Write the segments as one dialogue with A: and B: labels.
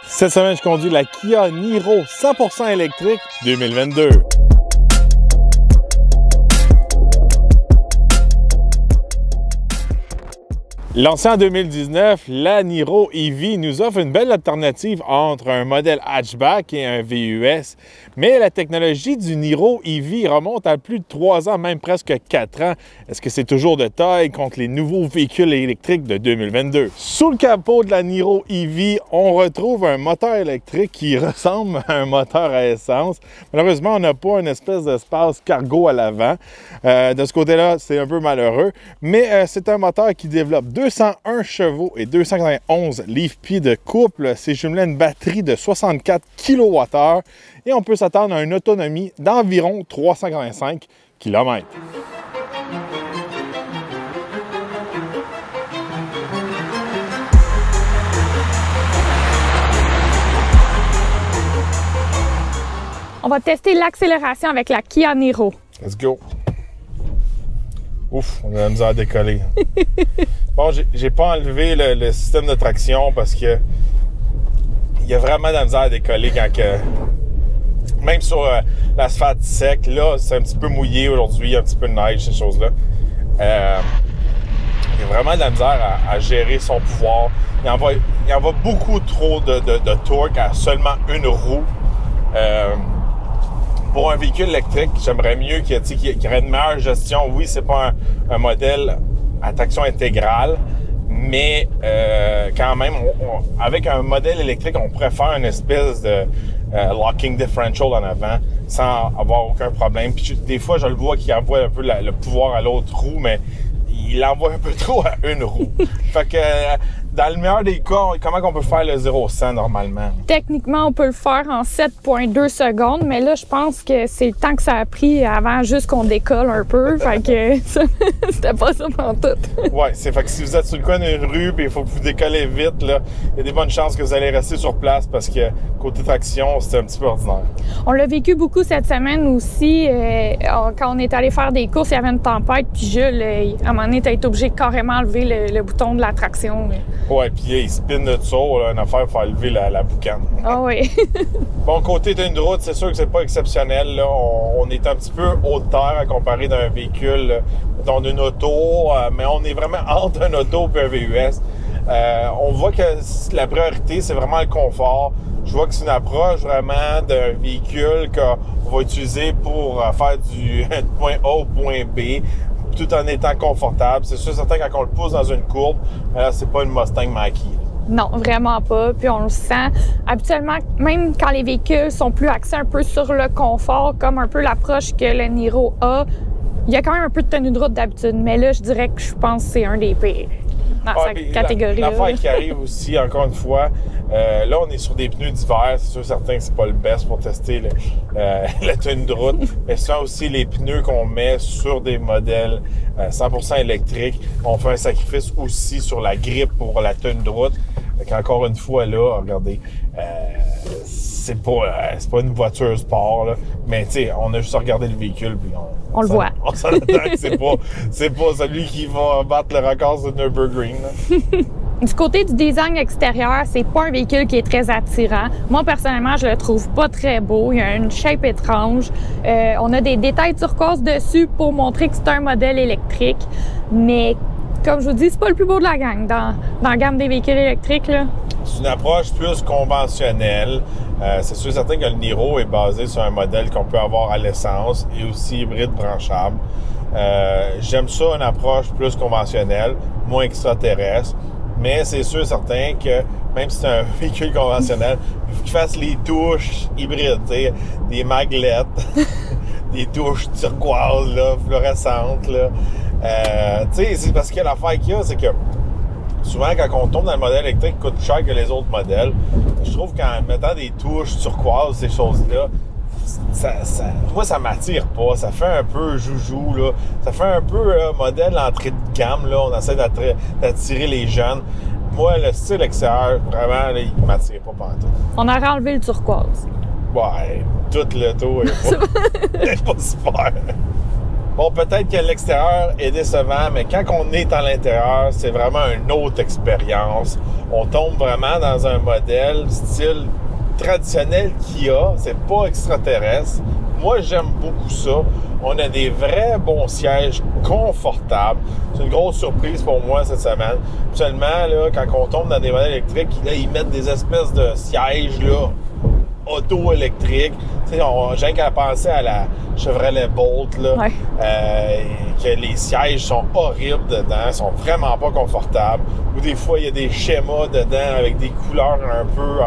A: Cette semaine, je conduis la Kia Niro 100% électrique 2022. Lancée en 2019, la Niro EV nous offre une belle alternative entre un modèle hatchback et un VUS. Mais la technologie du Niro EV remonte à plus de 3 ans, même presque 4 ans. Est-ce que c'est toujours de taille contre les nouveaux véhicules électriques de 2022? Sous le capot de la Niro EV, on retrouve un moteur électrique qui ressemble à un moteur à essence. Malheureusement, on n'a pas une espèce d'espace cargo à l'avant. De ce côté-là, c'est un peu malheureux. Mais c'est un moteur qui développe 201 chevaux et 291 livres-pieds de couple. C'est jumelé à une batterie de 64 kWh et on peut s'attendre à une autonomie d'environ 385 km.
B: On va tester l'accélération avec la Kia Niro.
A: Let's go! Ouf, on a la misère à décoller. Bon, j'ai pas enlevé le système de traction parce que il y a vraiment de la misère à décoller quand que... Même sur l'asphalte sec, là, c'est un petit peu mouillé aujourd'hui, il y a un petit peu de neige, ces choses-là. Il y a vraiment de la misère à gérer son pouvoir. Il envoie beaucoup trop de torque à seulement une roue. Pour un véhicule électrique, j'aimerais mieux qu'il y ait une meilleure gestion. Oui, c'est pas un modèle à traction intégrale, mais quand même, avec un modèle électrique, on pourrait faire une espèce de locking differential en avant sans avoir aucun problème. Puis des fois, je le vois qu'il envoie un peu le pouvoir à l'autre roue, mais il envoie un peu trop à une roue. Fait que dans le meilleur des cas, comment on peut faire le 0-100 normalement?
B: Techniquement, on peut le faire en 7,2 secondes, mais là, je pense que c'est le temps que ça a pris avant juste qu'on décolle un peu. Fait que c'était pas ça pantoute.
A: Ouais, c'est fait que si vous êtes sur le coin d'une rue et il faut que vous décollez vite, là, il y a des bonnes chances que vous allez rester sur place parce que côté traction, c'est un petit peu ordinaire.
B: On l'a vécu beaucoup cette semaine aussi. Quand on est allé faire des courses, il y avait une tempête, puis Jules, à un moment donné, t'as été obligé de carrément enlever le bouton de la traction.
A: Ouais, puis il spin de ça, une affaire pour faire lever la boucane.
B: Ah oui.
A: Bon, côté d'une route, c'est sûr que c'est pas exceptionnel. Là. On est un petit peu haut de terre à comparer d'un véhicule, mettons d'une auto, mais on est vraiment entre un auto et un VUS. On voit que la priorité, c'est vraiment le confort. Je vois que c'est une approche vraiment d'un véhicule qu'on va utiliser pour faire du point A au point B, tout en étant confortable. C'est sûr, certain, quand on le pousse dans une courbe, c'est pas une Mustang Mach-E.
B: Non, vraiment pas. Puis on le sent. Habituellement, même quand les véhicules sont plus axés un peu sur le confort, comme un peu l'approche que le Niro a, il y a quand même un peu de tenue de route d'habitude. Mais là, je dirais que je pense que c'est un des pires dans sa catégorie.
A: L'affaire qui arrive aussi, encore une fois, là, on est sur des pneus d'hiver. C'est sûr, certain que c'est pas le best pour tester la tenue de route. Mais ça aussi, les pneus qu'on met sur des modèles 100% électriques, on fait un sacrifice aussi sur la grippe pour la tenue de route. Encore une fois, là, regardez, c'est pas une voiture sport, là, mais tu sais, on a juste à regarder le véhicule puis
B: on le voit.
A: On s'en attend que c'est pas celui qui va battre le record de Nürburgring.
B: Du côté du design extérieur, c'est pas un véhicule qui est très attirant. Moi, personnellement, je le trouve pas très beau. Il y a une shape étrange. On a des détails turquoise dessus pour montrer que c'est un modèle électrique, mais comme je vous dis, c'est pas le plus beau de la gang dans la gamme des véhicules électriques, là.
A: C'est une approche plus conventionnelle. C'est sûr et certain que le Niro est basé sur un modèle qu'on peut avoir à l'essence et aussi hybride branchable. J'aime ça, une approche plus conventionnelle, moins extraterrestre. Mais c'est sûr et certain que même si c'est un véhicule conventionnel, il faut qu'il fasse les touches hybrides, des maglettes, des touches turquoises, là, fluorescentes, là. C'est parce que l'affaire qu'il y a, c'est que souvent, quand on tombe dans le modèle électrique qui coûte plus cher que les autres modèles, je trouve qu'en mettant des touches turquoises, ces choses-là, moi, ça m'attire pas. Ça fait un peu joujou, là. Ça fait un peu modèle entrée de gamme, là. On essaie d'attirer les jeunes. Moi, le style extérieur, vraiment, là, il m'attire pas pantoute.
B: On aurait enlevé le turquoise.
A: Ouais, tout le tour est pas super. Bon, peut-être que l'extérieur est décevant, mais quand on est à l'intérieur, c'est vraiment une autre expérience. On tombe vraiment dans un modèle style traditionnel Kia. C'est pas extraterrestre. Moi, j'aime beaucoup ça. On a des vrais bons sièges confortables. C'est une grosse surprise pour moi cette semaine. Seulement, là, quand on tombe dans des modèles électriques, là, ils mettent des espèces de sièges là, auto-électriques. Tu sais, j'ai qu'à penser à la Chevrolet Bolt, là,
B: ouais.
A: Que les sièges sont horribles dedans, sont vraiment pas confortables. Ou des fois, il y a des schémas dedans avec des couleurs un peu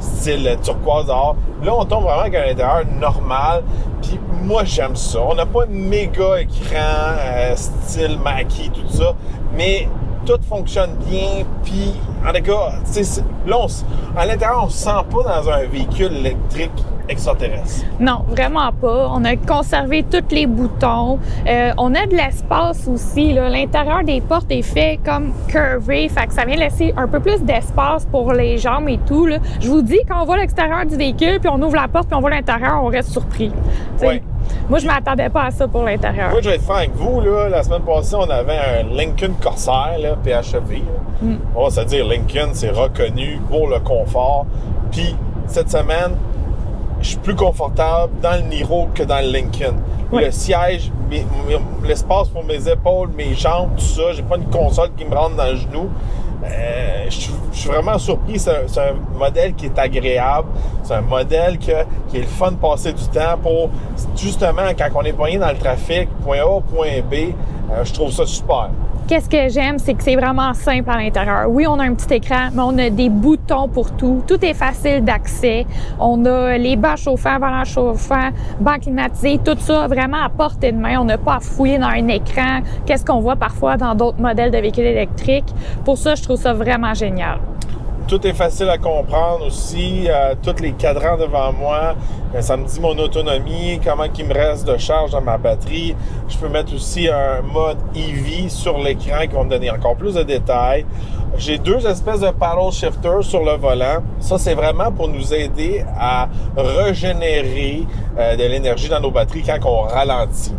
A: style turquoise dehors. Là, on tombe vraiment avec un intérieur normal. Puis moi, j'aime ça. On n'a pas de méga écran style Mackie, tout ça. Mais tout fonctionne bien. Puis, en tout cas, là, à l'intérieur, on ne se sent pas dans un véhicule électrique extraterrestre.
B: Non, vraiment pas. On a conservé tous les boutons. On a de l'espace aussi. Là. L'intérieur des portes est fait comme curvé, fait que ça vient laisser un peu plus d'espace pour les jambes et tout. Là. Je vous dis, quand on voit l'extérieur du véhicule, puis on ouvre la porte, puis on voit l'intérieur, on reste surpris.
A: Oui.
B: Moi, je m'attendais pas à ça pour l'intérieur.
A: Moi, je vais être franc avec vous. Là, la semaine passée, on avait un Lincoln Corsair, là, PHEV. On va se dire, Lincoln, c'est reconnu pour le confort. Puis, cette semaine, je suis plus confortable dans le Niro que dans le Lincoln. Oui. Le siège, l'espace pour mes épaules, mes jambes, tout ça. J'ai pas une console qui me rentre dans le genou. Je suis vraiment surpris. C'est un modèle qui est agréable. C'est un modèle qui est le fun de passer du temps pour, justement, quand on est poigné dans le trafic, point A, point B, je trouve ça super.
B: Qu'est-ce que j'aime, c'est que c'est vraiment simple à l'intérieur. Oui, on a un petit écran, mais on a des boutons pour tout. Tout est facile d'accès. On a les bancs chauffants, volants chauffants, bancs climatisés, tout ça vraiment à portée de main. On n'a pas à fouiller dans un écran. Qu'est-ce qu'on voit parfois dans d'autres modèles de véhicules électriques. Pour ça, je trouve ça vraiment génial.
A: Tout est facile à comprendre aussi. Tous les cadrans devant moi, ça me dit mon autonomie, comment il me reste de charge dans ma batterie. Je peux mettre aussi un mode EV sur l'écran qui va me donner encore plus de détails. J'ai deux espèces de paddle shifters sur le volant. Ça, c'est vraiment pour nous aider à régénérer de l'énergie dans nos batteries quand on ralentit.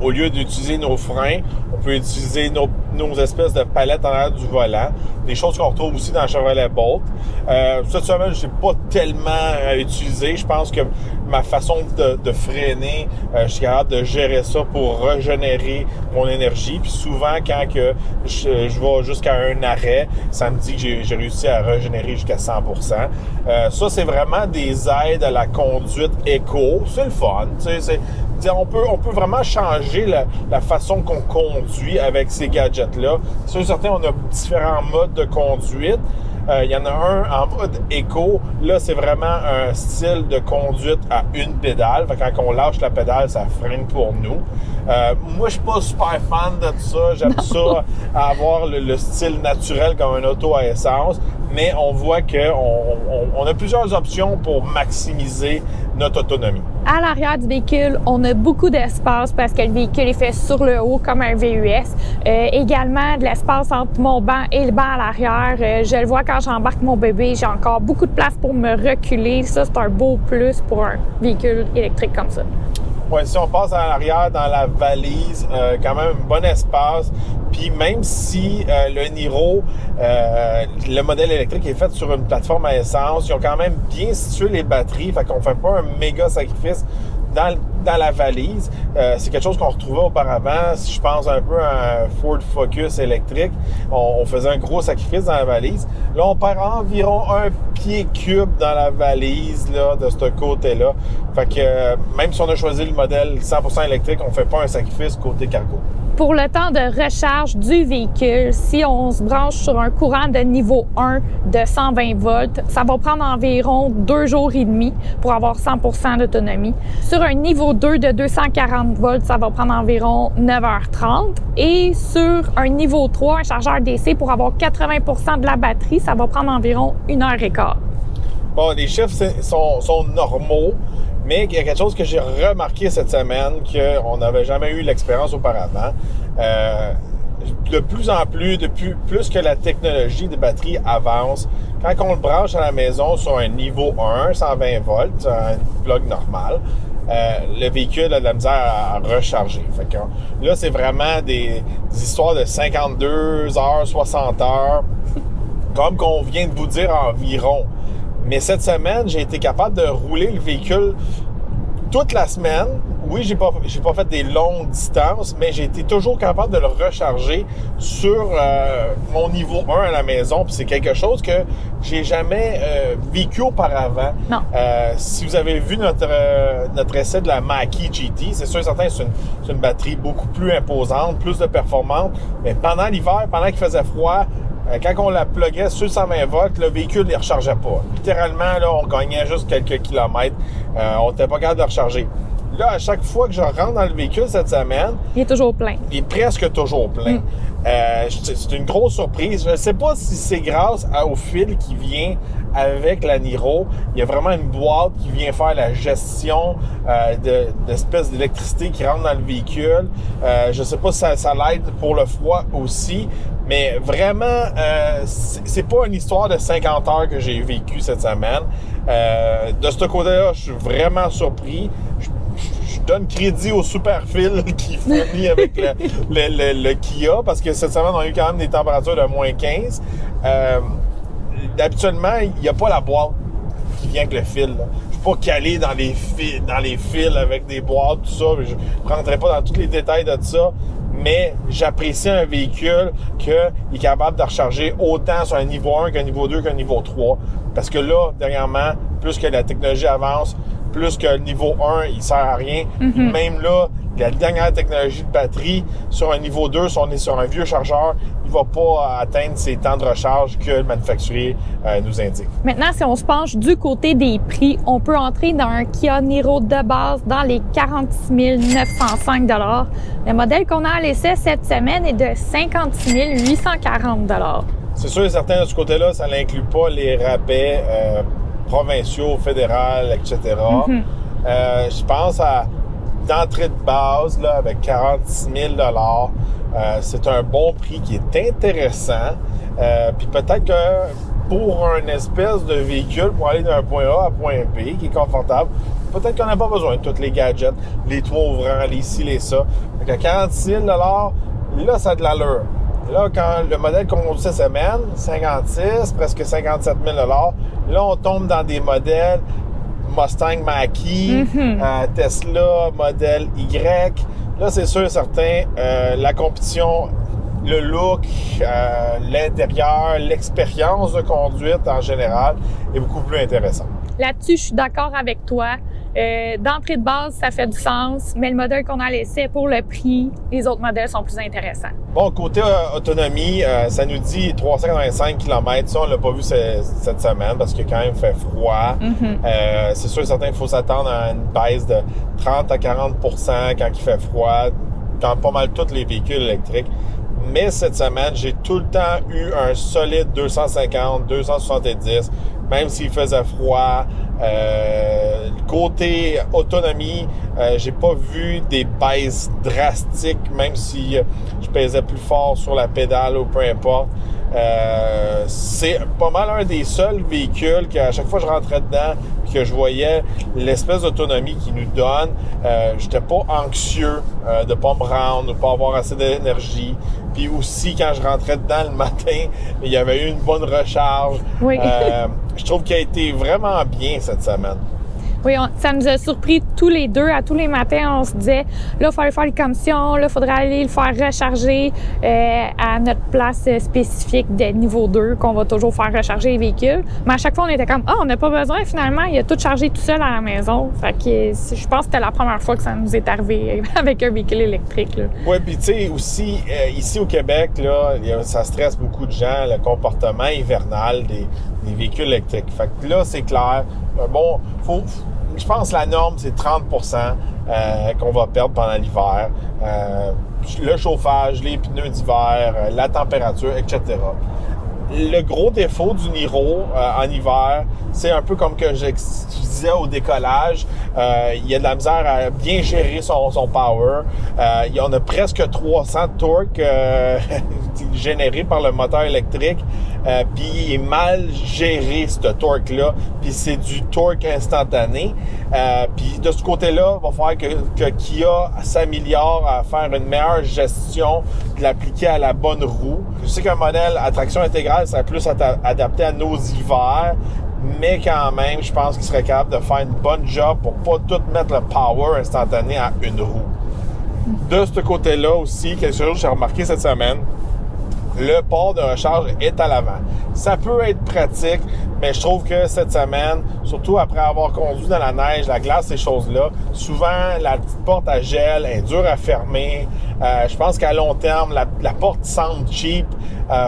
A: Au lieu d'utiliser nos freins, on peut utiliser nos espèces de palettes en arrière du volant. Des choses qu'on retrouve aussi dans le Chevrolet Bolt. Cette semaine, je n'ai pas tellement utilisé. Je pense que ma façon de freiner, je suis capable de gérer ça pour régénérer mon énergie. Puis souvent, quand que je vais jusqu'à un arrêt, ça me dit que j'ai réussi à régénérer jusqu'à 100%. Ça, c'est vraiment des aides à la conduite éco. C'est le fun. On peut vraiment changer la façon qu'on conduit avec ces gadgets-là. Sur certains, on a différents modes de conduite. Il y en a un en mode éco. Là, c'est vraiment un style de conduite à une pédale. Fait que quand on lâche la pédale, ça freine pour nous. Moi, je suis pas super fan de ça. J'aime ça avoir le style naturel comme un auto à essence. Mais on voit qu'on a plusieurs options pour maximiser notre autonomie.
B: À l'arrière du véhicule, on a beaucoup d'espace parce que le véhicule est fait sur le haut comme un VUS. Également, de l'espace entre mon banc et le banc à l'arrière. Je le vois quand j'embarque mon bébé, j'ai encore beaucoup de place pour me reculer. Ça, c'est un beau plus pour un véhicule électrique comme ça.
A: Ouais, si on passe à l'arrière dans la valise, quand même un bon espace. Puis même si le Niro, le modèle électrique est fait sur une plateforme à essence, ils ont quand même bien situé les batteries, fait qu'on fait pas un méga sacrifice dans la valise. C'est quelque chose qu'on retrouvait auparavant. Si je pense un peu à un Ford Focus électrique, on faisait un gros sacrifice dans la valise. Là, on perd environ un pied cube dans la valise là, de ce côté-là. Fait que même si on a choisi le modèle 100% électrique, on fait pas un sacrifice côté cargo.
B: Pour le temps de recharge du véhicule, si on se branche sur un courant de niveau 1 de 120 volts, ça va prendre environ 2 jours et demi pour avoir 100% d'autonomie. Sur un niveau 2 de 240 volts, ça va prendre environ 9h30. Et sur un niveau 3, un chargeur DC, pour avoir 80% de la batterie, ça va prendre environ 1h15.
A: Bon, les chiffres sont normaux. Mais il y a quelque chose que j'ai remarqué cette semaine, qu'on n'avait jamais eu l'expérience auparavant. De plus en plus, depuis plus que la technologie de batterie avance, quand on le branche à la maison sur un niveau 1, 120 volts, un plug normal, le véhicule a de la misère à recharger. Fait que, là, c'est vraiment des histoires de 52 heures, 60 heures, comme qu'on vient de vous dire environ. Mais cette semaine, j'ai été capable de rouler le véhicule toute la semaine. Oui, j'ai pas fait des longues distances, mais j'ai été toujours capable de le recharger sur mon niveau 1 à la maison. Puis c'est quelque chose que j'ai jamais vécu auparavant.
B: Non.
A: Si vous avez vu notre essai de la Mach-E GT, c'est sûr et certain, c'est une batterie beaucoup plus imposante, plus de performante. Mais pendant l'hiver, pendant qu'il faisait froid, quand on la pluguait sur 120 volts, le véhicule ne rechargeait pas. Littéralement, là, on gagnait juste quelques kilomètres. On n'était pas capable de recharger. Là, à chaque fois que je rentre dans le véhicule cette semaine,
B: il est toujours plein.
A: Il est presque toujours plein. C'est une grosse surprise. Je ne sais pas si c'est grâce au fil qui vient avec la Niro. Il y a vraiment une boîte qui vient faire la gestion d'espèces d'électricité qui rentre dans le véhicule. Je ne sais pas si ça l'aide pour le froid aussi. Mais vraiment, c'est pas une histoire de 50 heures que j'ai vécu cette semaine. De ce côté-là, je suis vraiment surpris. Je donne crédit au Superfil qui fournit avec le Kia, parce que cette semaine, on a eu quand même des températures de moins 15. Habituellement, il n'y a pas la boîte qui vient avec le fil. Là. Je suis pas calé dans les fils avec des boîtes, tout ça. Je ne rentrerai pas dans tous les détails de ça. Mais j'apprécie un véhicule qu'il est capable de recharger autant sur un niveau 1 qu'un niveau 2 qu'un niveau 3. Parce que là, dernièrement, plus que la technologie avance, plus que le niveau 1, il sert à rien. Même là, la dernière technologie de batterie, sur un niveau 2, si on est sur un vieux chargeur, il ne va pas atteindre ces temps de recharge que le manufacturier nous indique.
B: Maintenant, si on se penche du côté des prix, on peut entrer dans un Kia Niro de base dans les 46 905 $. Le modèle qu'on a à l'essai cette semaine est de 56 840 $.
A: C'est sûr et certain, de ce côté-là, ça n'inclut pas les rabais provinciaux, fédéraux, etc. Je pense à d'entrée de base là, avec 46 000 $. C'est un bon prix qui est intéressant. Puis peut-être que pour une espèce de véhicule pour aller d'un point A à point B qui est confortable, peut-être qu'on n'a pas besoin de tous les gadgets, les toits ouvrants, les ci, les ça. Fait que 46 000 $, là, ça a de l'allure. Là, quand le modèle qu'on a cette semaine, 56, presque 57 000 $, là, on tombe dans des modèles Mustang Mach-E, Tesla, modèle Y. Là, c'est sûr et certain, la compétition, le look, l'intérieur, l'expérience de conduite en général est beaucoup plus intéressante.
B: Là-dessus, je suis d'accord avec toi. D'entrée de base, ça fait du sens, mais le modèle qu'on a laissé pour le prix, les autres modèles sont plus intéressants.
A: Bon, côté autonomie, ça nous dit 385 km. Ça, on l'a pas vu cette semaine parce qu'il a quand même fait froid. C'est sûr et certain qu'il faut s'attendre à une baisse de 30 à 40 % quand il fait froid, dans pas mal tous les véhicules électriques. Mais cette semaine, j'ai tout le temps eu un solide 250, 270, même s'il faisait froid. Côté autonomie, j'ai pas vu des baisses drastiques, même si je pesais plus fort sur la pédale ou peu importe. C'est pas mal un des seuls véhicules qu'à chaque fois que je rentrais dedans et que je voyais l'espèce d'autonomie qu'il nous donne, j'étais pas anxieux de pas me rendre, de pas avoir assez d'énergie. Puis aussi, quand je rentrais dedans le matin, il y avait eu une bonne recharge.
B: Oui.
A: Je trouve qu'il a été vraiment bien cette semaine.
B: Oui, ça nous a surpris tous les deux. À tous les matins, on se disait, là, il fallait faire les commissions, là, il faudrait aller le faire recharger à notre place spécifique de niveau 2, qu'on va toujours faire recharger les véhicules. Mais à chaque fois, on était comme, on n'a pas besoin, finalement, il a tout chargé tout seul à la maison. Fait que je pense que c'était la première fois que ça nous est arrivé avec un véhicule électrique.
A: Oui, puis tu sais, aussi, ici au Québec, là, ça stresse beaucoup de gens, le comportement hivernal des véhicules électriques. Fait que là, c'est clair. Bon, je pense que la norme, c'est 30 % qu'on va perdre pendant l'hiver. Le chauffage, les pneus d'hiver, la température, etc. le gros défaut du Niro en hiver, c'est un peu comme que je disais au décollage, il y a de la misère à bien gérer son power. On a presque 300 de torque généré par le moteur électrique, puis il est mal géré ce torque-là, puis c'est du torque instantané. Puis de ce côté-là, il va falloir que Kia s'améliore à faire une meilleure gestion de l'appliquer à la bonne roue. Je sais qu'un modèle à traction intégrale serait plus adapté à nos hivers, mais quand même, je pense qu'il serait capable de faire une bonne job pour pas tout mettre le power instantané à une roue. De ce côté-là aussi, quelque chose que j'ai remarqué cette semaine, le port de recharge est à l'avant. Ça peut être pratique, mais je trouve que cette semaine, surtout après avoir conduit dans la neige, la glace, ces choses-là, souvent la petite porte à gel est dure à fermer. Je pense qu'à long terme, la porte semble cheap.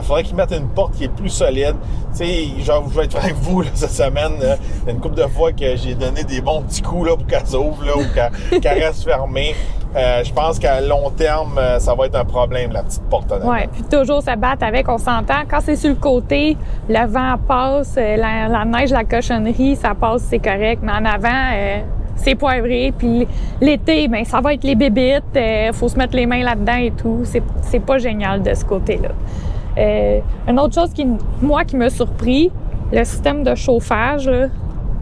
A: Faudrait qu'ils mettent une porte qui est plus solide. Tu sais, genre, je vais être franc avec vous là, cette semaine. Il y a une couple de fois que j'ai donné des bons petits coups là, pour qu'elle s'ouvre là, ou qu'elle reste fermée. Je pense qu'à long terme, ça va être un problème, la petite porte en avant.
B: Oui, puis toujours se battre avec, on s'entend. Quand c'est sur le côté, le vent passe, la neige, la cochonnerie, ça passe, c'est correct. Mais en avant, c'est poivré. Puis l'été, ben ça va être les bébites. Faut se mettre les mains là-dedans et tout. C'est pas génial de ce côté-là. Une autre chose qui m'a surpris, le système de chauffage, là,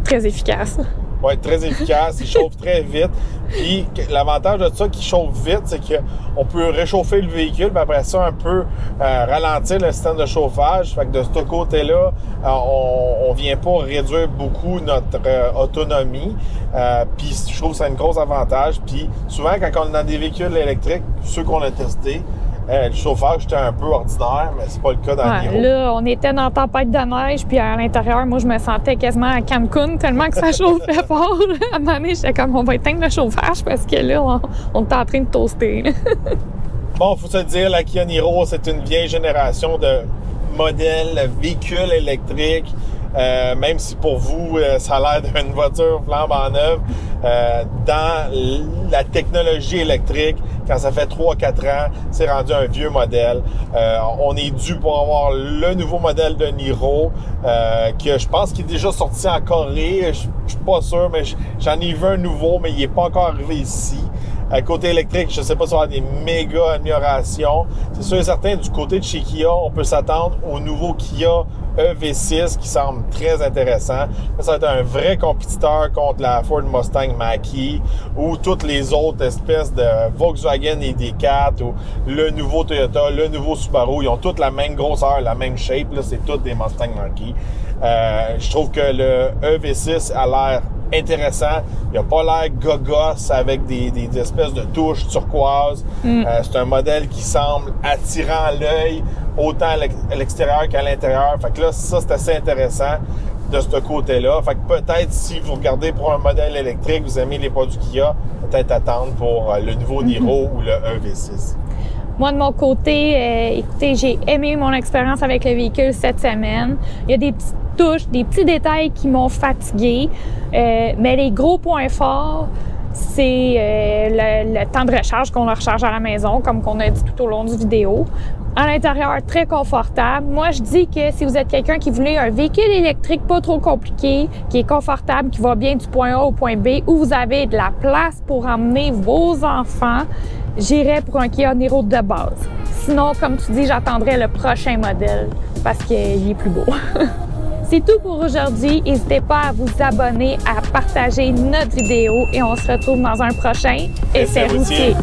B: très efficace.
A: Oui, très efficace, il chauffe très vite. Puis l'avantage de ça qui chauffe vite, c'est qu'on peut réchauffer le véhicule, puis après ça, un peu ralentir le système de chauffage. Fait que de ce côté-là, on vient pas réduire beaucoup notre autonomie. Puis je trouve que c'est un gros avantage. Puis souvent, quand on est dans des véhicules électriques, ceux qu'on a testés, le chauffage était un peu ordinaire, mais c'est pas le cas dans le Niro.
B: Là, on était dans la tempête de neige, puis à l'intérieur, moi, je me sentais quasiment à Cancun, tellement que ça chauffait fort. À un moment donné, j'étais comme, on va éteindre le chauffage, parce que là, on est en train de toaster.
A: Bon, faut se dire, la Kia Niro, c'est une vieille génération de modèles, véhicules électriques. Même si pour vous, ça a l'air d'une voiture flambant neuve, dans la technologie électrique, quand ça fait 3-4 ans, c'est rendu un vieux modèle. On est dû pour avoir le nouveau modèle de Niro, que je pense qu'il est déjà sorti en Corée. Je suis pas sûr, mais j'en ai vu un nouveau, mais il est pas encore arrivé ici. Côté électrique, je ne sais pas si on va avoir des méga améliorations. C'est sûr et certain, du côté de chez Kia, on peut s'attendre au nouveau Kia EV6 qui semble très intéressant. Ça va être un vrai compétiteur contre la Ford Mustang Mach-E ou toutes les autres espèces de Volkswagen ID4 ou le nouveau Toyota, le nouveau Subaru. Ils ont toutes la même grosseur, la même shape. Là, c'est toutes des Mustang Mach-E. Je trouve que le EV6 a l'air intéressant. Il n'a pas l'air gogos avec des espèces de touches turquoises. C'est un modèle qui semble attirant à l'œil, autant à l'extérieur qu'à l'intérieur. Fait que là, ça, c'est assez intéressant de ce côté-là. Fait que peut-être, si vous regardez pour un modèle électrique, vous aimez les produits Kia, peut-être attendre pour le nouveau Niro ou le EV6.
B: Moi, de mon côté, écoutez, j'ai aimé mon expérience avec le véhicule cette semaine. Il y a des petites touches, des petits détails qui m'ont fatiguée. Mais les gros points forts, c'est le temps de recharge qu'on a recharge à la maison, comme qu'on a dit tout au long du vidéo. À l'intérieur, très confortable. Moi, je dis que si vous êtes quelqu'un qui voulait un véhicule électrique pas trop compliqué, qui est confortable, qui va bien du point A au point B, où vous avez de la place pour emmener vos enfants, j'irais pour un Kia Niro de base. Sinon, comme tu dis, j'attendrai le prochain modèle parce qu'il est plus beau. C'est tout pour aujourd'hui. N'hésitez pas à vous abonner, à partager notre vidéo et on se retrouve dans un prochain Essai routier.